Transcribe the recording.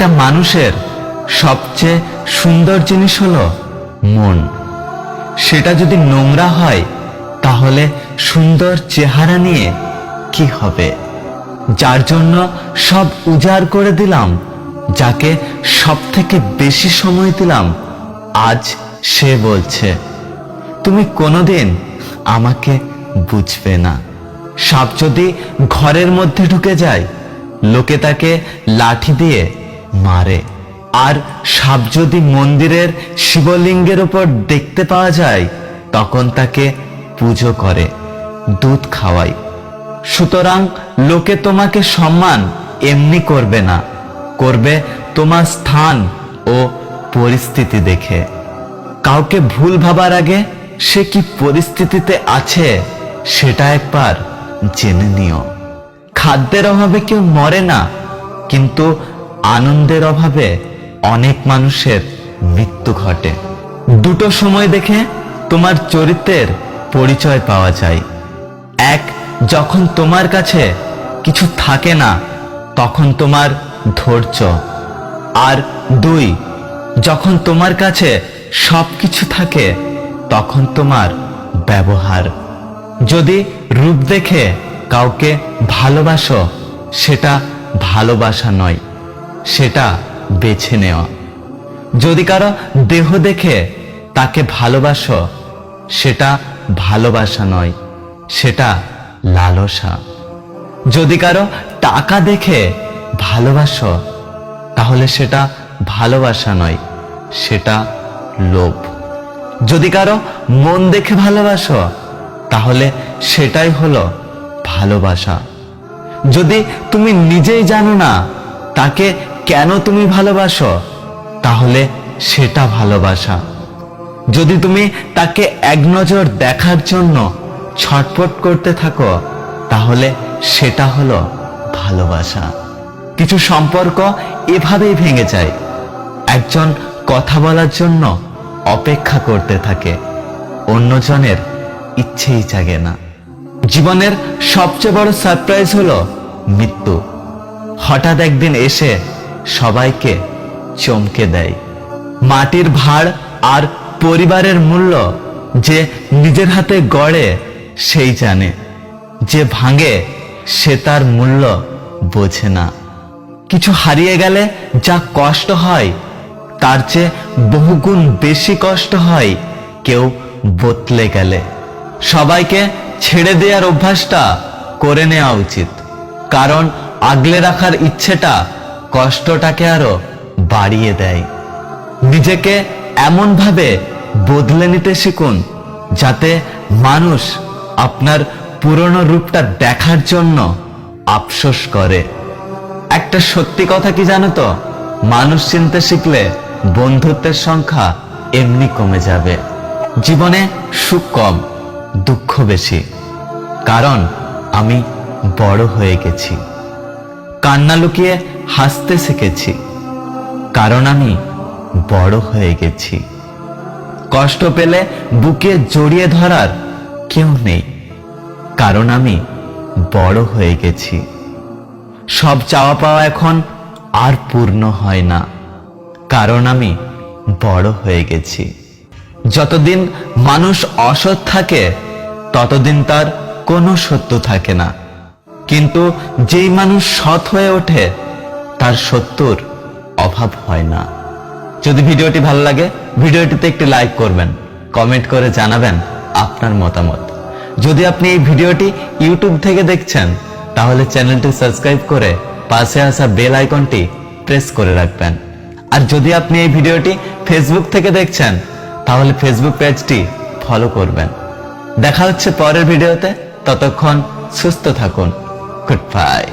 একটা মানুষের সবচেয়ে সুন্দর জিনিস হলো মন। সেটা যদি নোংরা হয় তাহলে সুন্দর চেহারা নিয়ে কি হবে? যার জন্য সব উজাড় করে দিলাম, যাকে সব থেকে বেশি সময় দিলাম, আজ সে বলছে তুমি কোনোদিন আমাকে বুঝবে না। সাপ যদি ঘরের মধ্যে ঢুকে যায়, লোকে তাকে লাঠি দিয়ে মারে। আর সাপ যদি মন্দিরের শিবলিঙ্গের উপর দেখতে পাওয়া যায়, তখন তাকে পুজো করে, দুধ খাওয়ায়। সুতরাং লোকে তোমাকে সম্মান এমনি করবে না, করবে তোমার স্থান ও পরিস্থিতি দেখে। কাউকে ভুল ভাবার আগে সে কি পরিস্থিতিতে আছে সেটা একবার জেনে নিও। খাদ্যের অভাবে কেউ মরে না, কিন্তু আনন্দের অভাবে অনেক মানুষের মৃত্যু ঘটে। দুটো সময় দেখে তোমার চরিত্রের পরিচয় পাওয়া যায়। এক, যখন তোমার কাছে কিছু থাকে না, তখন তোমার ধৈর্য। আর দুই, যখন তোমার কাছে সবকিছু থাকে, তখন তোমার ব্যবহার। যদি রূপ দেখে কাউকে ভালোবাসো, সেটা ভালোবাসা নয়, সেটা বেছে নেওয়া। যদি কারো দেহ দেখে তাকে ভালোবাসো, সেটা ভালোবাসা নয়, সেটা লালসা। যদি কারো টাকা দেখে ভালোবাসো, তাহলে সেটা ভালোবাসা নয়, সেটা লোভ। যদি কারো মন দেখে ভালোবাসো, তাহলে সেটাই হলো ভালোবাসা। যদি তুমি নিজেই জানো না তাকে কেন তুমি ভালোবাসো, তাহলে সেটা ভালোবাসা। যদি তুমি তাকে এক নজর দেখার জন্য ছটফট করতে থাকো, তাহলে সেটা হলো ভালোবাসা। কিছু সম্পর্ক এভাবেই ভেঙে যায়। একজন কথা বলার জন্য অপেক্ষা করতে থাকে, অন্যজনের ইচ্ছেই জাগে না। জীবনের সবচেয়ে বড় সারপ্রাইজ হলো মৃত্যু। হঠাৎ একদিন এসে সবাইকে চমকে দেয়। মাটির ভাড় আর পরিবারের মূল্য যে নিজের হাতে গড়ে সেই জানে, যে ভাঙে সে তার মূল্য বোঝে না। কিছু হারিয়ে গেলে যা কষ্ট হয়, তার চেয়ে বহুগুণ বেশি কষ্ট হয় কেউ বদলে গেলে। সবাইকে ছেড়ে দেওয়ার অভ্যাসটা করে নেওয়া উচিত, কারণ আগলে রাখার ইচ্ছেটা কষ্টটাকে আরো বাড়িয়ে দেয়। নিজেকে এমন ভাবে বদলে নিতে শিখুন যাতে মানুষ আপনার পুরনো রূপটা দেখার জন্য আফসোস করে। একটা সত্যি কথা কি জানো তো, মানুষ চিনতে শিখলে বন্ধুত্বের সংখ্যা এমনি কমে যাবে। জীবনে সুখ কম, দুঃখ বেশি, কারণ আমি বড় হয়ে গেছি। কান্না লুকিয়ে হাসতে শিখেছি, কারণ আমি বড় হয়ে গেছি। কষ্ট পেলে বুকে জড়িয়ে ধরার কেউ নেই, কারণ আমি বড় হয়ে গেছি। সব চাওয়া পাওয়া এখন আর পূর্ণ হয় না, কারণ আমি বড় হয়ে গেছি। যতদিন মানুষ অসৎ থাকে, ততদিন তার কোনো সত্য থাকে না, কিন্তু যেই মানুষ সৎ হয়ে ওঠে, তার সত্যর অভাব হয় না। যদি ভিডিওটি ভালো লাগে, ভিডিওটিতে একটি লাইক করবেন, কমেন্ট করে জানাবেন আপনার মতামত। যদি আপনি এই ভিডিওটি ইউটিউব থেকে দেখছেন, তাহলে চ্যানেলটি সাবস্ক্রাইব করে পাশে আসা বেল আইকনটি প্রেস করে রাখবেন। আর যদি আপনি এই ভিডিওটি ফেসবুক থেকে দেখছেন, তাহলে ফেসবুক পেজটি ফলো করবেন। দেখা হচ্ছে পরের ভিডিওতে, ততক্ষণ সুস্থ থাকুন। Good bye.